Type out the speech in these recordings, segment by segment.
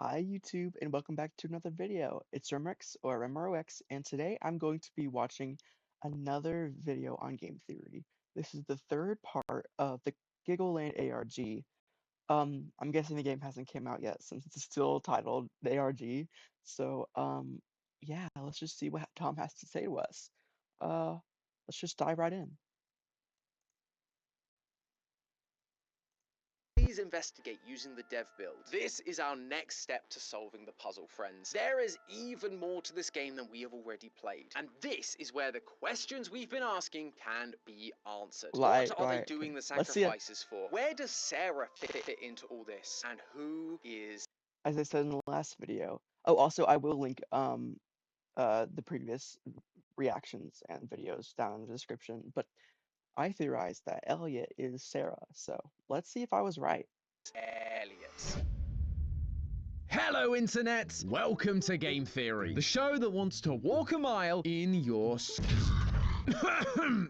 Hi YouTube and welcome back to another video. It's Remrix or MROX and today I'm going to be watching another video on game theory. This is the third part of the Giggleland ARG. I'm guessing the game hasn't came out yet since it's still titled the ARG. So yeah, let's just see what Tom has to say to us. Uh let's just dive right in. Please investigate using the dev build. This is our next step to solving the puzzle, friends. There is even more to this game than we have already played. And this is where the questions we've been asking can be answered. What are they doing the sacrifices for? Where does Sarah fit into all this? And who is... As I said in the last video. Oh, also I will link the previous reactions and videos down in the description, but I theorized that Elliot is Sarah, so let's see if I was right. Elliot. Hello Internet! Welcome to Game Theory, the show that wants to walk a mile in your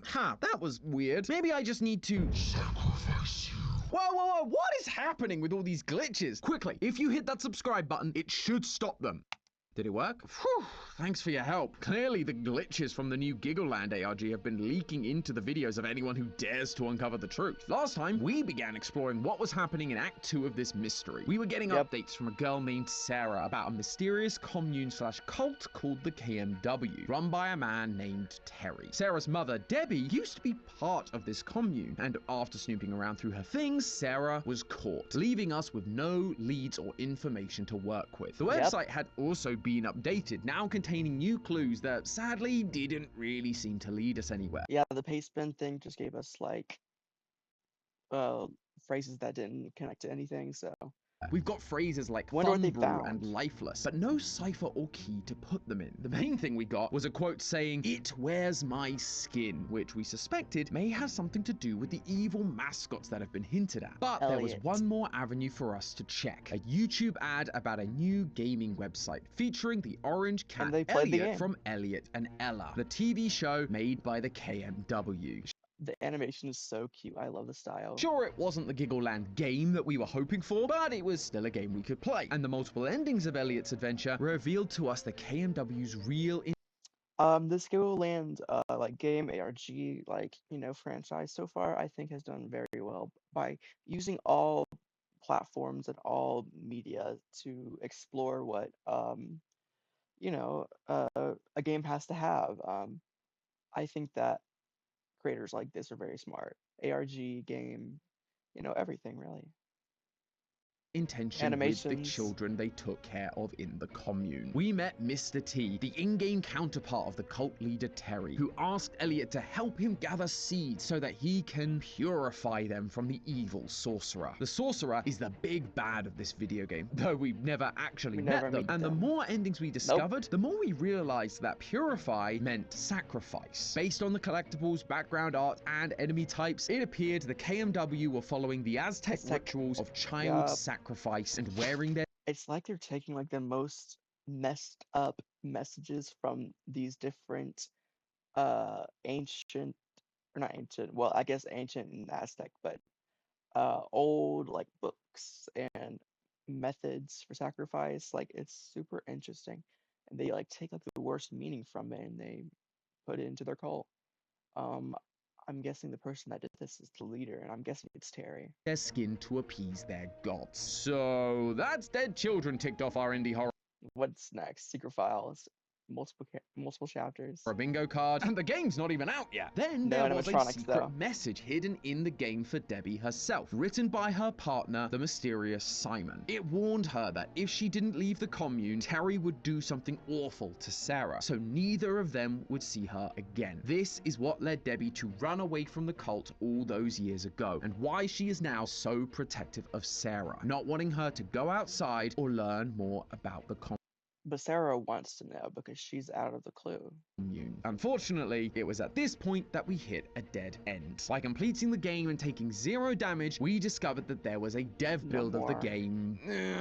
Ha, that was weird. Maybe I just need to sacrifice you. Whoa, what is happening with all these glitches? Quickly, if you hit that subscribe button, it should stop them. Did it work? Phew, thanks for your help. Clearly the glitches from the new Giggleland ARG have been leaking into the videos of anyone who dares to uncover the truth. Last time, we began exploring what was happening in Act 2 of this mystery. We were getting updates from a girl named Sarah about a mysterious commune/cult called the KMW, run by a man named Terry. Sarah's mother, Debbie, used to be part of this commune, and after snooping around through her things, Sarah was caught, leaving us with no leads or information to work with. The website had also been updated, now containing new clues that sadly didn't really seem to lead us anywhere. Yeah, the pastebin thing just gave us like phrases that didn't connect to anything, so We've got phrases like fumble and lifeless, but no cipher or key to put them in. The main thing we got was a quote saying, "It wears my skin," which we suspected may have something to do with the evil mascots that have been hinted at. But there was one more avenue for us to check. A YouTube ad about a new gaming website featuring the orange cat Elliot from Elliot and Ella, the TV show made by the KMW. The animation is so cute. I love the style. Sure, it wasn't the Giggleland game that we were hoping for, but it was still a game we could play. And the multiple endings of Elliot's adventure revealed to us the KMW's real this Giggleland like game ARG franchise so far I think has done very well by using all platforms and all media to explore what a game has to have. I think that creators like this are very smart. ARG game, everything really. Intention with the children they took care of in the commune. We met Mr. T, the in-game counterpart of the cult leader Terry, who asked Elliot to help him gather seeds so that he can purify them from the evil sorcerer. The sorcerer is the big bad of this video game, though we've never actually met them. And the more endings we discovered, the more we realized that purify meant sacrifice. Based on the collectibles, background art, and enemy types, it appeared the KMW were following the Aztec rituals of child sacrifice and wearing their... It's like they're taking like the most messed up messages from these different ancient, or not ancient, well I guess ancient and Aztec, but old like books and methods for sacrifice. Like it's super interesting, and they like take like the worst meaning from it and they put it into their cult. I'm guessing the person that did this is the leader, and I'm guessing it's Terry. Their skin to appease their gods. So that's Dead Children ticked off our indie horror. What's next? Secret Files. Multiple chapters. A bingo card, and the game's not even out yet. Then there was a secret message hidden in the game for Debbie herself, written by her partner, the mysterious Simon. It warned her that if she didn't leave the commune, Terry would do something awful to Sarah, so neither of them would see her again. This is what led Debbie to run away from the cult all those years ago, and why she is now so protective of Sarah, not wanting her to go outside or learn more about the commune. But Sarah wants to know because she's out of the clue. Unfortunately, it was at this point that we hit a dead end. By completing the game and taking 0 damage, we discovered that there was a dev build of the game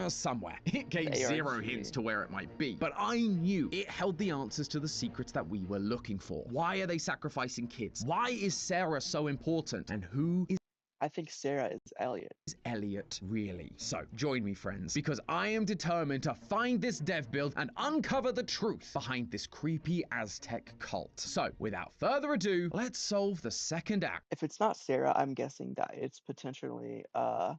somewhere. It gave 0 hints to where it might be, but I knew it held the answers to the secrets that we were looking for. Why are they sacrificing kids? Why is Sarah so important? And who is I think Sarah is Elliot. Is Elliot really? So join me, friends, because I am determined to find this dev build and uncover the truth behind this creepy Aztec cult. So without further ado, let's solve the second act If it's not Sarah, I'm guessing that it's potentially a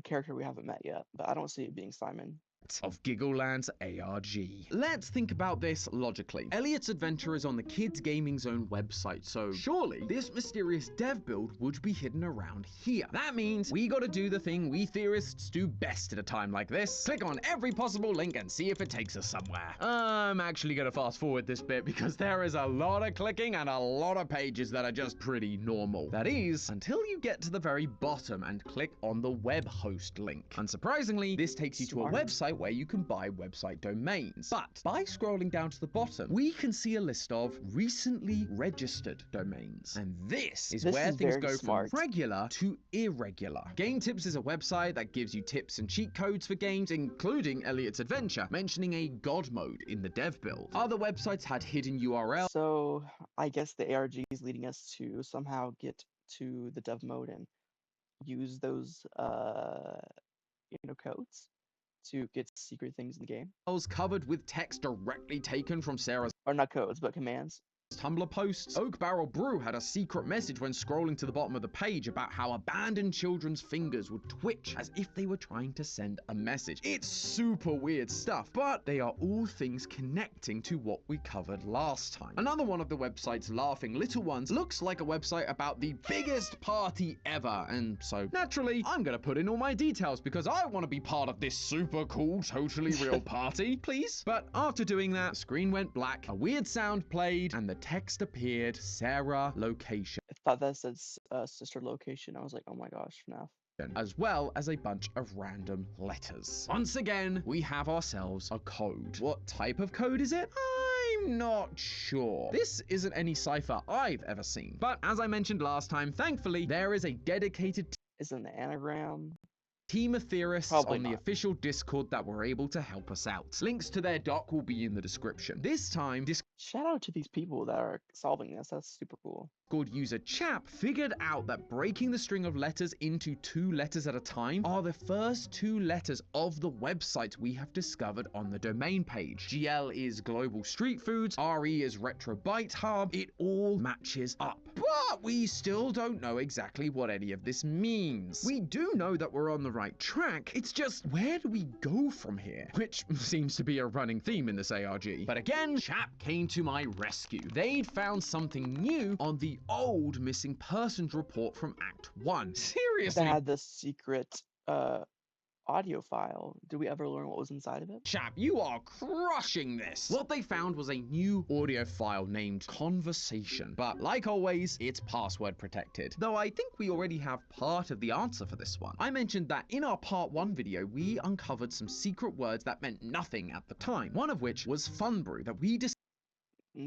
character we haven't met yet, but I don't see it being Simon. of Giggleland's ARG. Let's think about this logically. Elliot's adventure is on the Kids Gaming Zone website, so surely this mysterious dev build would be hidden around here. That means we gotta do the thing we theorists do best at a time like this. Click on every possible link and see if it takes us somewhere. I'm actually gonna fast forward this bit because there is a lot of clicking and a lot of pages that are just pretty normal. That is, until you get to the very bottom and click on the web host link. Unsurprisingly, this takes you to a website where you can buy website domains. But by scrolling down to the bottom, we can see a list of recently registered domains. And this is where things go from regular to irregular. Game Tips is a website that gives you tips and cheat codes for games, including Elliot's Adventure, mentioning a God mode in the dev build. Other websites had hidden URLs. So I guess the ARG is leading us to somehow get to the dev mode and use those codes to get secret things in the game. Covered with text directly taken from Sarah's, Or not codes, but commands. Tumblr posts. Oak Barrel Brew had a secret message when scrolling to the bottom of the page about how abandoned children's fingers would twitch as if they were trying to send a message. It's super weird stuff, but they are all things connecting to what we covered last time. Another one of the website's laughing little ones looks like a website about the biggest party ever, and so naturally I'm gonna put in all my details because I want to be part of this super cool, totally real party, please. But after doing that, the screen went black, a weird sound played, and the text appeared, Sarah location. I thought that said sister location. I was like, oh my gosh, FNAF. As well as a bunch of random letters. Once again, we have ourselves a code. What type of code is it? I'm not sure. This isn't any cipher I've ever seen. But as I mentioned last time, thankfully, there is a dedicated Is it an anagram? team of theorists Probably on the not. official Discord that were able to help us out. Links to their doc will be in the description. This time, Shout out to these people that are solving this. That's super cool. Discord user Chap figured out that breaking the string of letters into 2 letters at a time are the first 2 letters of the website we have discovered on the domain page. GL is Global Street Foods, RE is Retro Bite Hub. It all matches up. But we still don't know exactly what any of this means. We do know that we're on the right track. It's just, where do we go from here? Which seems to be a running theme in this ARG. But again, Chap came to my rescue. They'd found something new on the old missing persons report from Act 1. Seriously? They had this secret audio file. Did we ever learn what was inside of it? Chap, you are crushing this. What they found was a new audio file named Conversation. But like always, it's password protected. Though I think we already have part of the answer for this one. I mentioned that in our part 1 video, we uncovered some secret words that meant nothing at the time. One of which was Fun Brew that we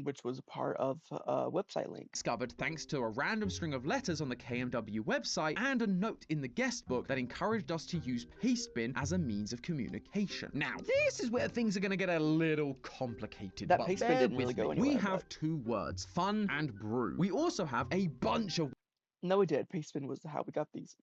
Which was a part of a website link. discovered thanks to a random string of letters on the KMW website and a note in the guest book that encouraged us to use Pastebin as a means of communication. Now, this is where things are going to get a little complicated. That but Pastebin bear didn't with really go me. We anywhere, have 2 words, fun and brew. We also have a bunch of No, we did. Pastebin was how we got these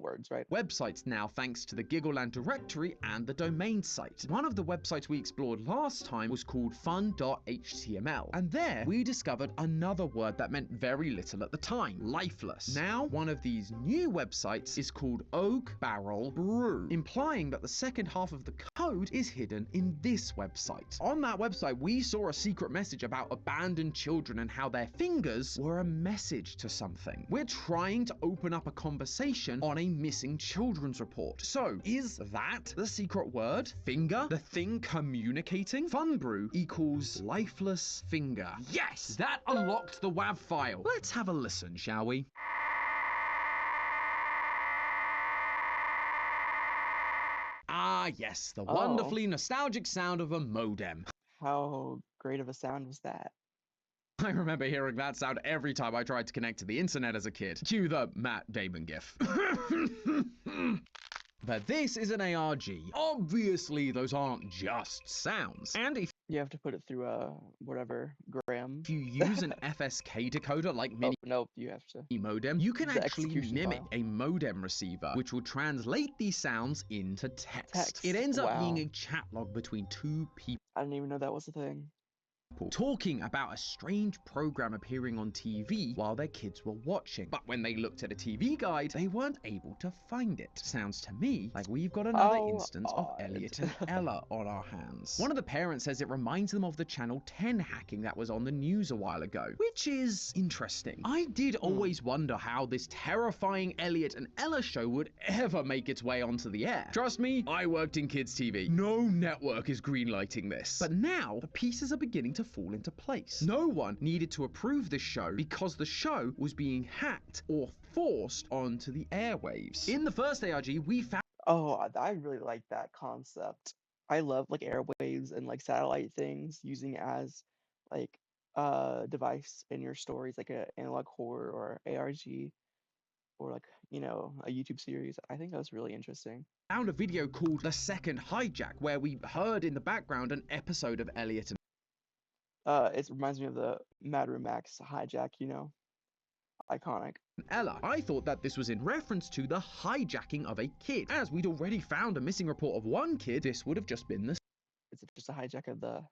words, right? websites now thanks to the Giggleland directory and the domain site. One of the websites we explored last time was called fun.html, and there we discovered another word that meant very little at the time, lifeless. Now one of these new websites is called Oak Barrel Brew, implying that the second half of the code is hidden in this website. On that website we saw a secret message about abandoned children and how their fingers were a message to something. We're trying to open up a conversation on a missing children's report. So, is that the secret word? Finger? The thing communicating? Fun Brew equals lifeless finger. Yes! That unlocked the WAV file. Let's have a listen, shall we? Ah, yes, the wonderfully nostalgic sound of a modem. How great of a sound was that? I remember hearing that sound every time I tried to connect to the internet as a kid. Cue the Matt Damon gif. But this is an ARG. Obviously, those aren't just sounds. And if You have to put it through whatever gram. you use an FSK decoder like Oh, Mini nope, you have to. modem, you can The actually execution mimic file. a modem receiver, which will translate these sounds into text. It ends up being Wow. a chat log between two people I didn't even know that was a thing. talking about a strange program appearing on TV while their kids were watching. But when they looked at a TV guide, they weren't able to find it. Sounds to me like we've got another How instance of odd. Elliot and Ella on our hands. One of the parents says it reminds them of the Channel 10 hacking that was on the news a while ago, which is interesting. I did always wonder how this terrifying Elliot and Ella show would ever make its way onto the air. Trust me, I worked in kids TV. No network is greenlighting this. But now, the pieces are beginning to fall into place. No one needed to approve this show because the show was being hacked or forced onto the airwaves. In the first ARG, we found Oh, I really like that concept. I love like airwaves and like satellite things using as like device in your stories, like a analog horror or ARG or like, you know, a YouTube series. I think that's really interesting. a video called The Second Hijack, where we heard in the background an episode of Elliot and It reminds me of the Mad Room Max hijack, you know, iconic. Ella. I thought that this was in reference to the hijacking of a kid. As we'd already found a missing report of one kid, this would have just been the Is it just a hijack of the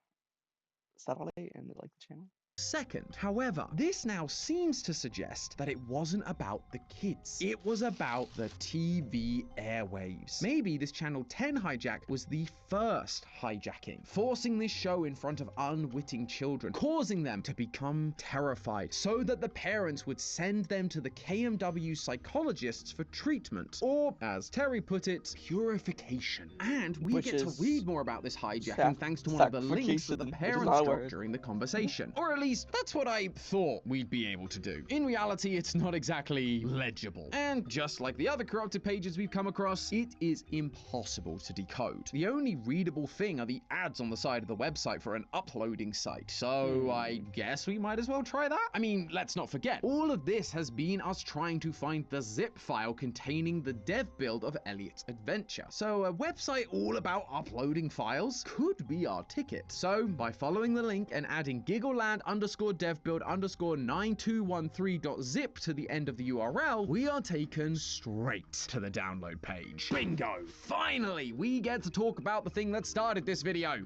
satellite and like the channel? second. However, this now seems to suggest that it wasn't about the kids. It was about the TV airwaves. Maybe this Channel 10 hijack was the first hijacking, forcing this show in front of unwitting children, causing them to become terrified, so that the parents would send them to the KMW psychologists for treatment, or, as Terry put it, purification. And we Which get to is read more about this hijacking thanks to one of the links that the sacrification, which is parents not a dropped word. during the conversation. Or at least that's what I thought we'd be able to do. In reality, it's not exactly legible. And just like the other corrupted pages we've come across, it is impossible to decode. The only readable thing are the ads on the side of the website for an uploading site. So I guess we might as well try that. I mean, let's not forget, all of this has been us trying to find the zip file containing the dev build of Elliot's adventure. So a website all about uploading files could be our ticket. So by following the link and adding giggleland_devbuild_9213.zip to the end of the URL, we are taken straight to the download page. Bingo! Finally, we get to talk about the thing that started this video.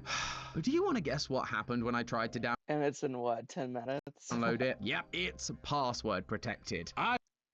But do you want to guess what happened when I tried to And it's in what, 10 minutes? download it? Yep, it's password protected.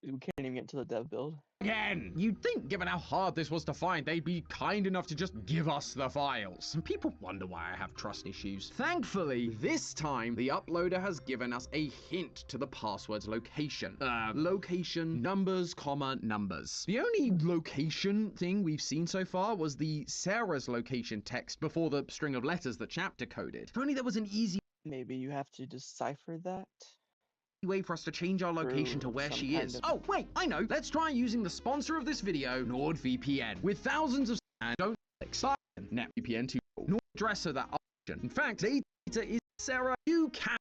We can't even get to the dev build. Again, you'd think, given how hard this was to find, they'd be kind enough to just give us the files. And people wonder why I have trust issues. Thankfully, this time, the uploader has given us a hint to the password's location. Location, numbers, comma, numbers. The only location thing we've seen so far was the Sarah's location text before the string of letters that Chap decoded. If only there was an easy Maybe you have to decipher that. way for us to change our location to where some she kind is. of- Oh, wait, I know. Let's try using the sponsor of this video, NordVPN. With thousands of and don't click NetVPN to Nord address of that option. In fact, data is Sarah. You can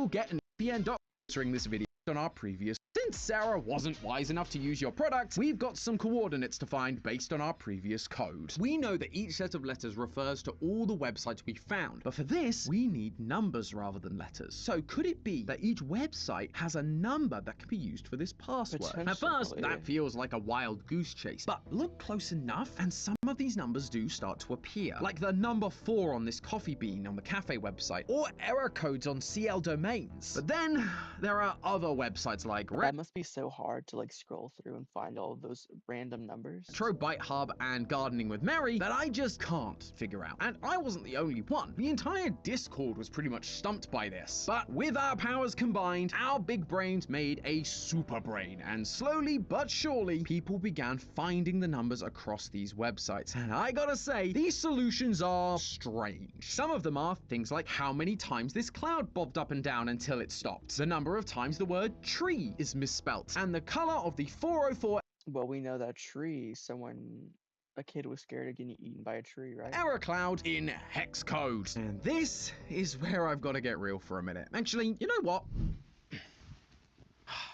get an VPN sponsoring this video on our previous. Since Sarah wasn't wise enough to use your product, we've got some coordinates to find based on our previous code. We know that each set of letters refers to all the websites we found, but for this, we need numbers rather than letters. So could it be that each website has a number that can be used for this password? At first, Potentially. that feels like a wild goose chase, but look close enough and some of these numbers do start to appear, like the number 4 on this coffee bean on the cafe website, or error codes on CL domains. But then there are other websites like That must be so hard to like scroll through and find all of those random numbers. Retro Bite Hub and Gardening with Mary that I just can't figure out. And I wasn't the only one. The entire Discord was pretty much stumped by this. But with our powers combined, our big brains made a super brain. And slowly but surely, people began finding the numbers across these websites. And I gotta say, these solutions are strange. Some of them are things like how many times this cloud bobbed up and down until it stopped. The number of times the word tree is misspelt. And the color of the 404 Well, we know that tree, a kid was scared of getting eaten by a tree, right? error cloud in hex code. And this is where I've got to get real for a minute. Actually, you know what?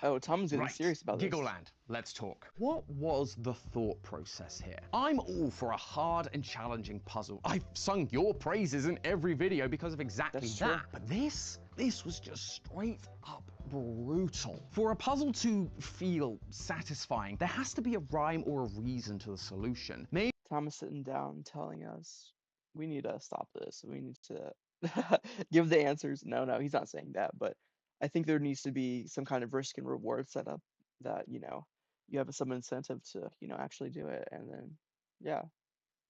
Oh, Tom's getting Right, serious about this. Giggleland, let's talk. What was the thought process here? I'm all for a hard and challenging puzzle. I've sung your praises in every video because of exactly That's true. that. But this was just straight up brutal. For a puzzle to feel satisfying, there has to be a rhyme or a reason to the solution. Maybe Tom is sitting down telling us, we need to stop this. We need to give the answers. No, he's not saying that, but I think there needs to be some kind of risk and reward setup that, you have some incentive to, actually do it. And then, yeah.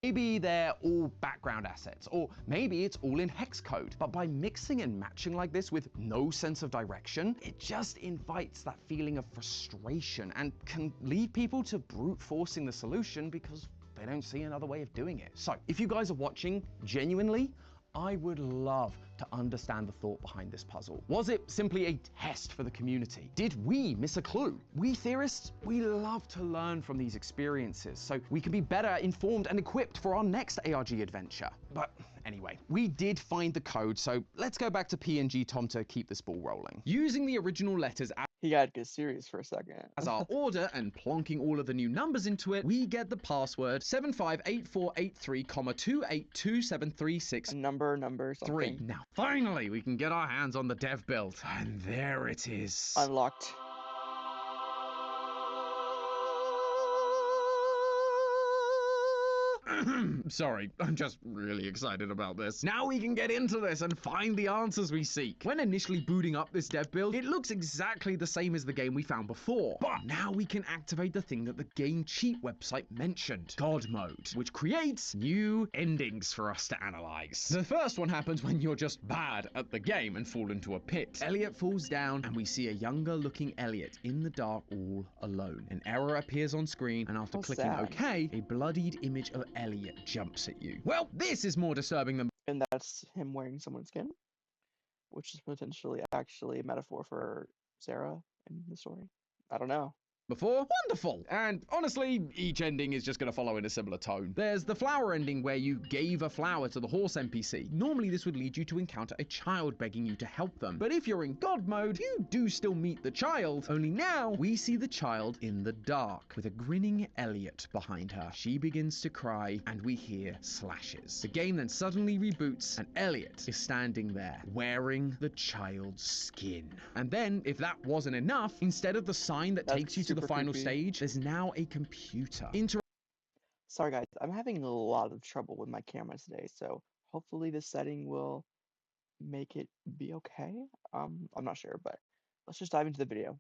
Maybe they're all background assets, or maybe it's all in hex code. But by mixing and matching like this with no sense of direction, it just invites that feeling of frustration and can lead people to brute forcing the solution because they don't see another way of doing it. So if you guys are watching, genuinely, I would love to understand the thought behind this puzzle. Was it simply a test for the community? Did we miss a clue? We theorists, we love to learn from these experiences so we can be better informed and equipped for our next ARG adventure. But anyway, we did find the code, so let's go back to PNG Tom to keep this ball rolling. Using the original letters He got to get serious for a second. as our order and plonking all of the new numbers into it, we get the password 758483,2827363. Number, something. Now, finally, we can get our hands on the dev build. And there it is. Unlocked. Sorry, I'm just really excited about this. Now we can get into this and find the answers we seek. When initially booting up this dev build, it looks exactly the same as the game we found before. But now we can activate the thing that the Game Cheat website mentioned, God Mode, which creates new endings for us to analyze. The first one happens when you're just bad at the game and fall into a pit. Elliot falls down and we see a younger looking Elliot in the dark all alone. An error appears on screen and after How clicking sad. OK, a bloodied image of Elliot jumps at you. Well, this is more disturbing than And that's him wearing someone's skin, which is potentially actually a metaphor for Sarah in the story. I don't know. before. Wonderful! And honestly, each ending is just going to follow in a similar tone. There's the flower ending where you gave a flower to the horse NPC. Normally this would lead you to encounter a child begging you to help them. But if you're in God mode, you do still meet the child, only now we see the child in the dark with a grinning Elliot behind her. She begins to cry and we hear slashes. The game then suddenly reboots and Elliot is standing there wearing the child's skin. And then, if that wasn't enough, instead of the sign that That's takes you to the super final creepy. stage, there's now a computer. Sorry guys, I'm having a lot of trouble with my camera today, so hopefully this setting will make it be okay. I'm not sure, but let's just dive into the video.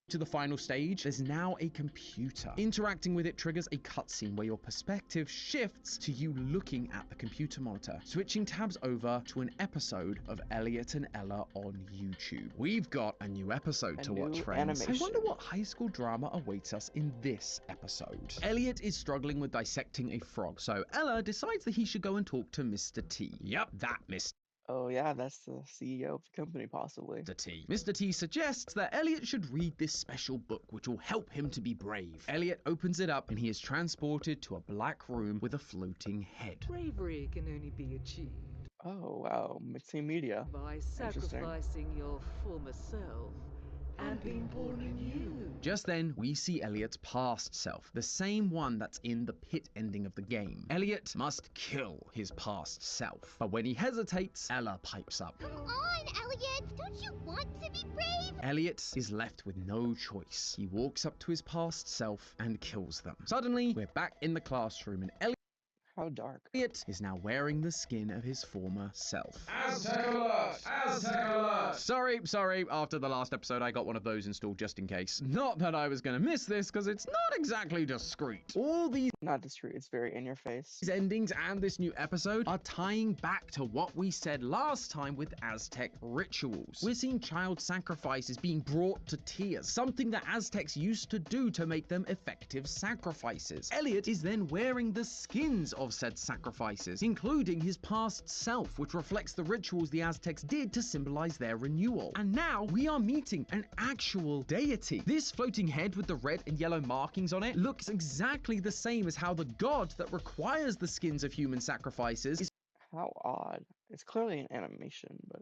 To the final stage, there's now a computer. Interacting with it triggers a cutscene where your perspective shifts to you looking at the computer monitor, switching tabs over to an episode of Elliot and Ella on YouTube. We've got a new episode A to watch, new friends. I animation. wonder what high school drama awaits us in this episode. Elliot is struggling with dissecting a frog, so Ella decides that he should go and talk to Mr. T. Yep, that Mr. Oh yeah, that's the CEO of the company, possibly. T. Mr. T suggests that Elliot should read this special book which will help him to be brave. Elliot opens it up and he is transported to a black room with a floating head. Bravery can only be achieved Oh wow, mixing media. by Interesting. sacrificing your former self and being born anew. Just then, we see Elliot's past self, the same one that's in the pit ending of the game. Elliot must kill his past self. But when he hesitates, Ella pipes up. Come on, Elliot! Don't you want to be brave? Elliot is left with no choice. He walks up to his past self and kills them. Suddenly, we're back in the classroom and How dark. Elliot is now wearing the skin of his former self. Aztec alert! Aztec alert! Sorry, after the last episode I got one of those installed just in case. Not that I was gonna miss this, because it's not exactly discreet. All these Not discreet, it's very in your face. endings and this new episode are tying back to what we said last time with Aztec rituals. We're seeing child sacrifices being brought to tears, something that Aztecs used to do to make them effective sacrifices. Elliot is then wearing the skins of said sacrifices, including his past self, which reflects the rituals the Aztecs did to symbolize their renewal. And now we are meeting an actual deity. This floating head with the red and yellow markings on it looks exactly the same as how the god that requires the skins of human sacrifices is. How odd. It's clearly an animation, but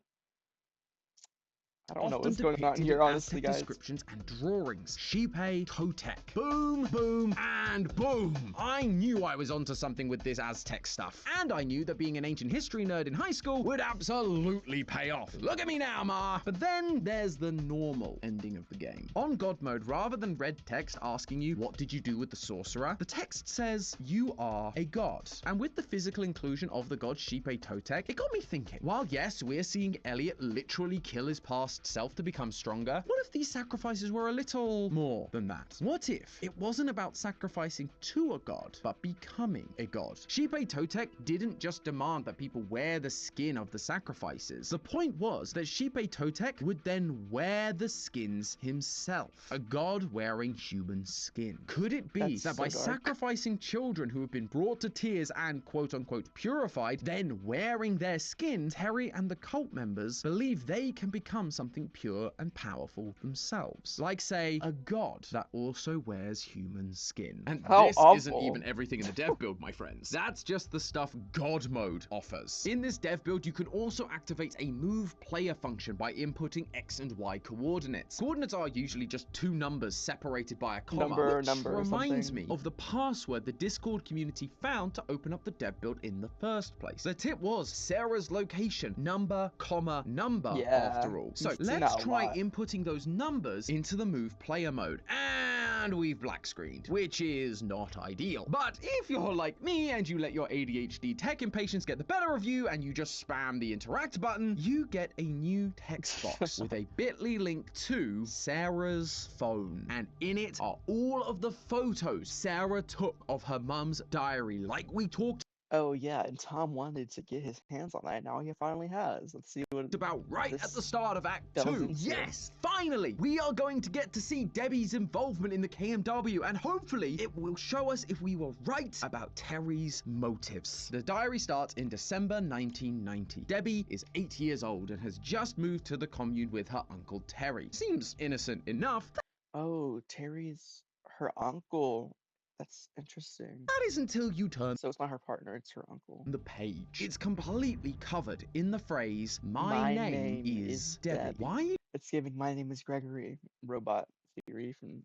I don't know often what's going on depicted here, in honestly, Aztec guys. descriptions and drawings. Shipe Totec. Boom, boom, and boom. I knew I was onto something with this Aztec stuff. And I knew that being an ancient history nerd in high school would absolutely pay off. Look at me now, Ma! But then there's the normal ending of the game. On God mode, rather than red text asking you, what did you do with the sorcerer? The text says, you are a god. And with the physical inclusion of the god Shipe Totec, it got me thinking. While yes, we're seeing Elliot literally kill his past self to become stronger, what if these sacrifices were a little more than that? What if it wasn't about sacrificing to a god, but becoming a god? Shipe Totec didn't just demand that people wear the skin of the sacrifices. The point was that Shipe Totec would then wear the skins himself. A god wearing human skin. Could it be That's that so by dark. sacrificing children who have been brought to tears and quote-unquote purified, then wearing their skin, Terry and the cult members believe they can become something pure and powerful themselves? Like, say, a god that also wears human skin. And How this isn't awful. even everything in the dev build, my friends. That's just the stuff God mode offers. In this dev build, you can also activate a move player function by inputting X and Y coordinates. Coordinates are usually just two numbers separated by a comma, which Number or reminds something. me of the password the Discord community found to open up the dev build in the first place. The tip was Sarah's location, number, comma, number, Yeah, after all. So we've seen let's that a try lot. inputting those numbers into the move player mode. And we've black screened, which is not ideal. But if you're like me and you let your ADHD tech impatience get the better of you and you just spam the interact button, you get a new text box with a bit.ly link to Sarah's phone. And in it are all of the photos Sarah took of her mum's diary, like we talked Oh yeah, and Tom wanted to get his hands on that. Now he finally has. Let's see what about right at the start of Act delves 2. into. Yes, finally, we are going to get to see Debbie's involvement in the KMW, and hopefully it will show us if we were right about Terry's motives. The diary starts in December 1990. Debbie is 8 years old and has just moved to the commune with her uncle Terry. Seems innocent enough. Oh, Terry's her uncle. That's interesting. That is until you turn So it's not her partner, it's her uncle. the page. It's completely covered in the phrase, my name is Debbie. Why? It's giving my name is Gregory, robot theory from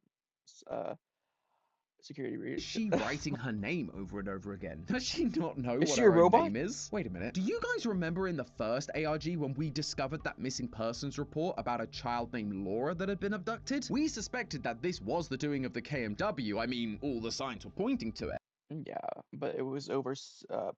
security read. Is she writing her name over and over again? Does she not know Is what she her a own robot? name is? Wait a minute. Do you guys remember in the first ARG when we discovered that missing persons report about a child named Laura that had been abducted? We suspected that this was the doing of the KMW. I mean, all the signs were pointing to it. Yeah, but it was over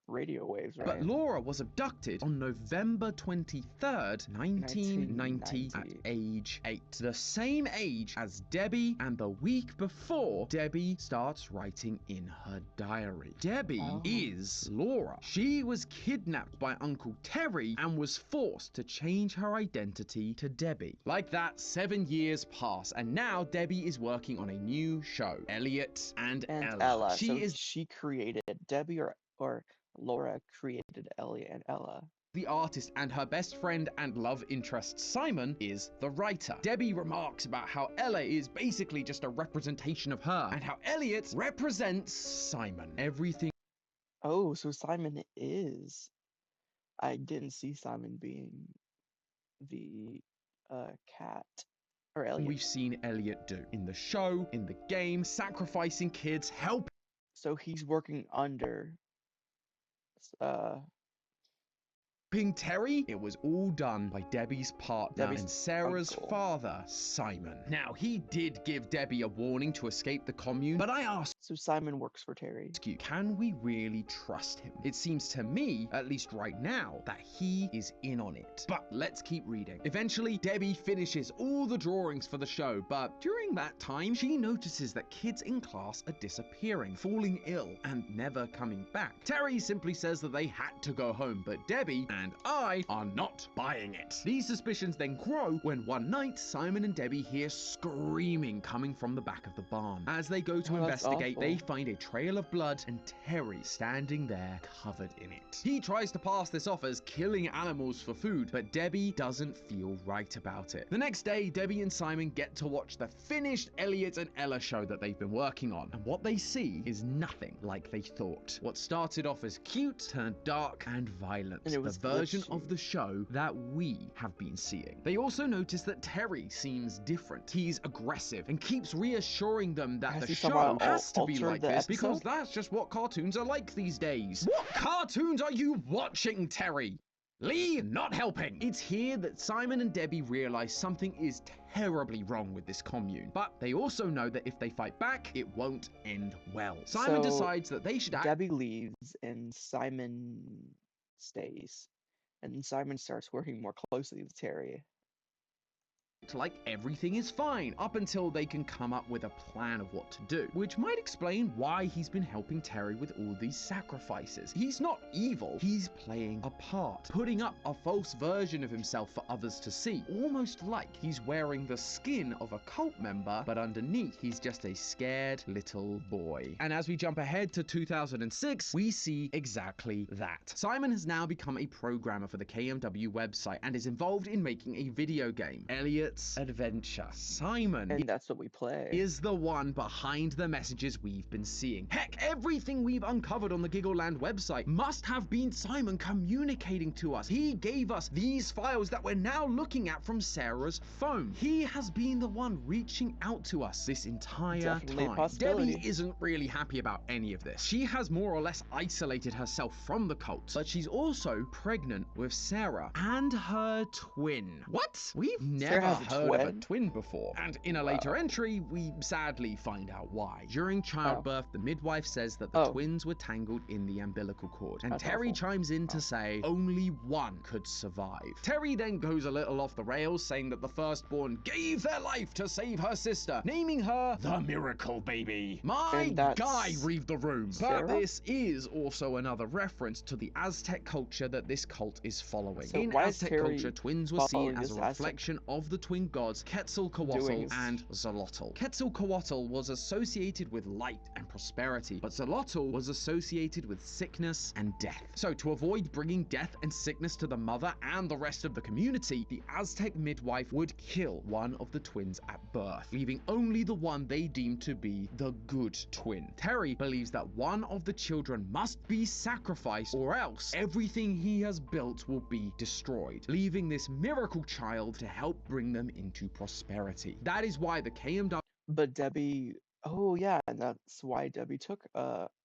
radio waves, right? But Laura was abducted on November 23rd, 1990 at age 8. The same age as Debbie, and the week before, Debbie starts writing in her diary. Debbie is Laura. She was kidnapped by Uncle Terry and was forced to change her identity to Debbie. Like that, 7 years pass, and now Debbie is working on a new show, Elliot and Ella. She created Debbie or Laura created Elliot and Ella. The artist, and her best friend and love interest Simon is the writer. Debbie remarks about how Ella is basically just a representation of her, and how Elliot represents Simon. Everything. Oh, so Simon is. I didn't see Simon being the cat or Elliot. We've seen Elliot do in the show, in the game, sacrificing kids, helping. So he's working under Terry. It was all done by Debbie's partner and Sarah's uncle. father, Simon. Now, he did give Debbie a warning to escape the commune, but I asked So Simon works for Terry. you, can we really trust him? It seems to me, at least right now, that he is in on it. But let's keep reading. Eventually, Debbie finishes all the drawings for the show, but during that time, she notices that kids in class are disappearing, falling ill, and never coming back. Terry simply says that they had to go home, but Debbie and I are not buying it. These suspicions then grow when one night, Simon and Debbie hear screaming coming from the back of the barn. As they go to investigate, they find a trail of blood and Terry standing there covered in it. He tries to pass this off as killing animals for food, but Debbie doesn't feel right about it. The next day, Debbie and Simon get to watch the finished Elliot and Ella show that they've been working on, and what they see is nothing like they thought. What started off as cute turned dark and violent. And it was the version glitchy. of the show that we have been seeing. They also notice that Terry seems different. He's aggressive and keeps reassuring them that Has the he show somehow has to be altered like the this because episode? that's just what cartoons are like these days. What cartoons are you watching, Terry? Lee, not helping. It's here that Simon and Debbie realize something is terribly wrong with this commune, but they also know that if they fight back, it won't end well. Simon So, decides that they should act Debbie leaves and Simon stays. And Simon starts working more closely with Terry. like everything is fine up until they can come up with a plan of what to do, which might explain why he's been helping Terry with all these sacrifices. He's not evil, he's playing a part, putting up a false version of himself for others to see, almost like he's wearing the skin of a cult member, but underneath he's just a scared little boy. And as we jump ahead to 2006, we see exactly that. Simon has now become a programmer for the KMW website and is involved in making a video game, Elliot's Adventure. Simon And that's what we play. is the one behind the messages we've been seeing. Heck, everything we've uncovered on the Giggleland website must have been Simon communicating to us. He gave us these files that we're now looking at from Sarah's phone. He has been the one reaching out to us this entire Definitely a time. possibility. Debbie isn't really happy about any of this. She has more or less isolated herself from the cult, but she's also pregnant with Sarah and her twin. What? We've never has a heard of a twin? twin before. And in a later entry, we sadly find out why. During childbirth, the midwife says that the twins were tangled in the umbilical cord. And That's Terry awful. chimes in to say only one could survive. Terry then goes a little off the rails, saying that the firstborn gave their life to save her sister, naming her the Miracle Baby. My And that's guy, read the room. Sarah? But this is also another reference to the Aztec culture that this cult is following. So In why is Aztec Terry culture, twins were seen following as a this Aztec reflection of the twin gods Quetzalcoatl doings? and Xolotl. Quetzalcoatl was associated with light and prosperity, but Xolotl was associated with sickness and death. So to avoid bringing death and sickness to the mother and the rest of the community, the Aztec midwife would kill one of the twins at birth, leaving only the one they deemed to be the good twin. Terry believes that one of the children must be sacrificed, or else everything he has built will be destroyed, leaving this miracle child to help bring them into prosperity. That is why the KMW But Debbie, oh yeah, and that's why Debbie took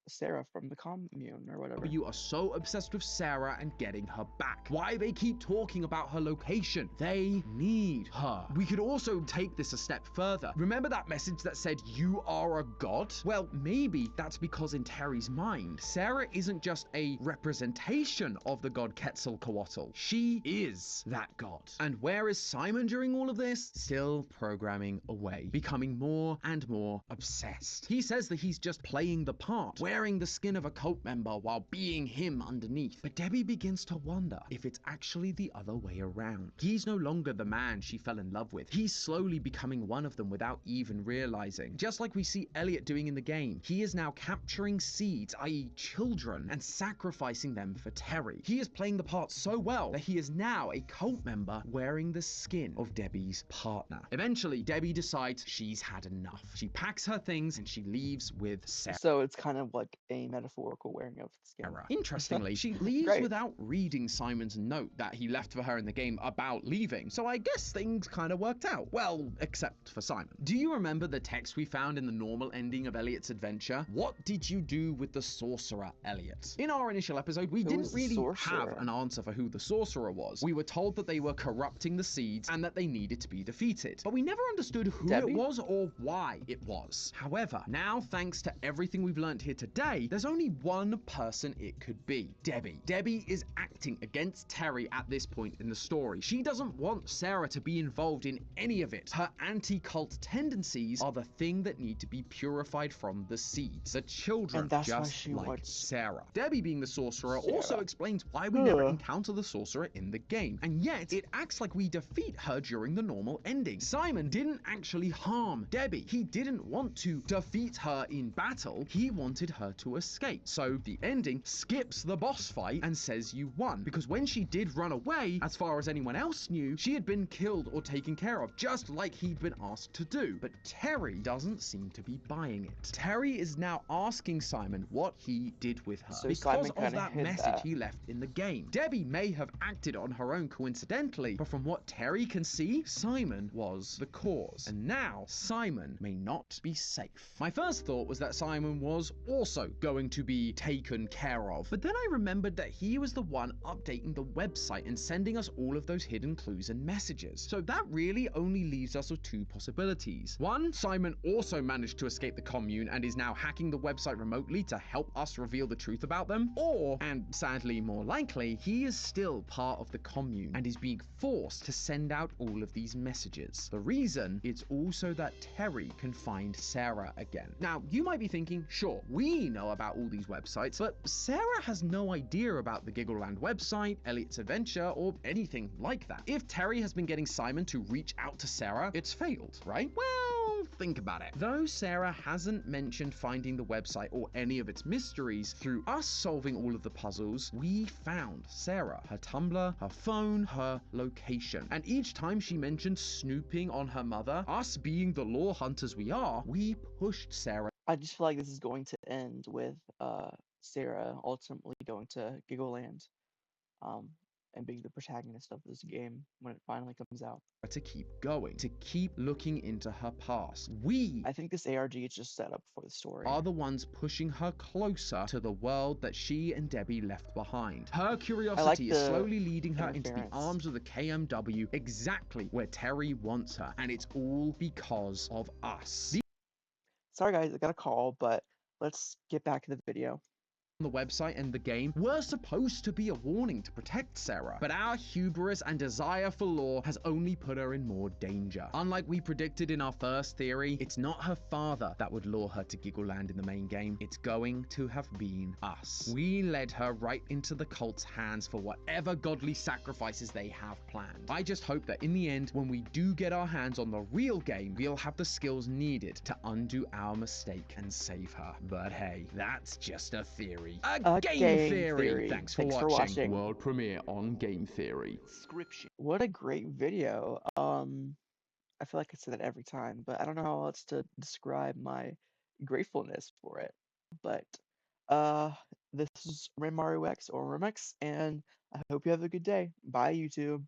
Sarah from the commune or whatever. you are so obsessed with Sarah and getting her back. Why they keep talking about her location. They need her. We could also take this a step further. Remember that message that said you are a god? Well, maybe that's because in Terry's mind, Sarah isn't just a representation of the god Quetzalcoatl. She is that god. And where is Simon during all of this? Still programming away, becoming more and more obsessed. He says that he's just playing the part, wearing the skin of a cult member while being him underneath. But Debbie begins to wonder if it's actually the other way around. He's no longer the man she fell in love with. He's slowly becoming one of them without even realizing. Just like we see Elliot doing in the game, he is now capturing seeds, i.e. children, and sacrificing them for Terry. He is playing the part so well that he is now a cult member wearing the skin of Debbie's partner. Eventually, Debbie decides she's had enough. She packs her things and she leaves with Sarah. So it's kind of like a metaphorical wearing of skin. Interestingly, she leaves Great. without reading Simon's note that he left for her in the game about leaving, so I guess things kind of worked out. Well, except for Simon. Do you remember the text we found in the normal ending of Elliot's adventure? What did you do with the sorcerer, Elliot? In our initial episode, we Who didn't was the really have sorcerer? an answer for who the sorcerer was. We were told that they were corrupting the seeds and that they needed to be defeated, but we never understood who Debbie? it was or why it was. However, now thanks to everything we've learned here today, there's only one person it could be: Debbie. Debbie is acting against Terry at this point in the story. She doesn't want Sarah to be involved in any of it. Her anti-cult tendencies are the thing that need to be purified from the seeds. The children, And that's why just she like wants Sarah. Debbie being the sorcerer also Sarah. explains why we never Ugh. encounter the sorcerer in the game, and yet it acts like we defeat her during the normal ending. Simon didn't actually harm Debbie. He didn't want to defeat her in battle. He wanted her to escape. So the ending skips the boss fight and says you won, because when she did run away, as far as anyone else knew, she had been killed or taken care of, just like he'd been asked to do. But Terry doesn't seem to be buying it. Terry is now asking Simon what he did with her, So because Simon of kinda that hid message that. he left in the game. Debbie may have acted on her own coincidentally, but from what Terry can see, Simon was the cause. And now Simon may not be safe. My first thought was that Simon was also going to be taken care of, but then I remembered that he was the one updating the website and sending us all of those hidden clues and messages. So that really only leaves us with two possibilities. One, Simon also managed to escape the commune and is now hacking the website remotely to help us reveal the truth about them. Or, and sadly more likely, he is still part of the commune and is being forced to send out all of these messages. The reason is also that Terry can find Sarah again. Now, you might be thinking, sure, we know about all these websites, but Sarah has no idea about the Giggleland website, Elliot's adventure, or anything like that. If Terry has been getting Simon to reach out to Sarah, it's failed, right? Well, think about it. Though Sarah hasn't mentioned finding the website or any of its mysteries, through us solving all of the puzzles, we found Sarah, her Tumblr, her phone, her location. And each time she mentioned snooping on her mother, us being the lore hunters we are, we pushed Sarah I just feel like this is going to end with Sarah ultimately going to Giggleland, um, and being the protagonist of this game when it finally comes out. to keep going, to keep looking into her past. We I think this ARG is just set up for the story. are the ones pushing her closer to the world that she and Debbie left behind. Her curiosity is the slowly leading her into the interference. arms of the KMW, exactly where Terry wants her, and it's all because of us. Sorry guys, I got a call, but let's get back to the video. The website and the game were supposed to be a warning to protect Sarah, but our hubris and desire for lore has only put her in more danger. Unlike we predicted in our first theory, it's not her father that would lure her to Giggleland in the main game, it's going to have been us. We led her right into the cult's hands for whatever godly sacrifices they have planned. I just hope that in the end, when we do get our hands on the real game, we'll have the skills needed to undo our mistake and save her. But hey, that's just a theory. A game theory. Thanks for watching. World premiere on Game Theory. What a great video. I feel like I say that every time, but I don't know how else to describe my gratefulness for it. But this is RimRoX or Remix, and I hope you have a good day. Bye, YouTube.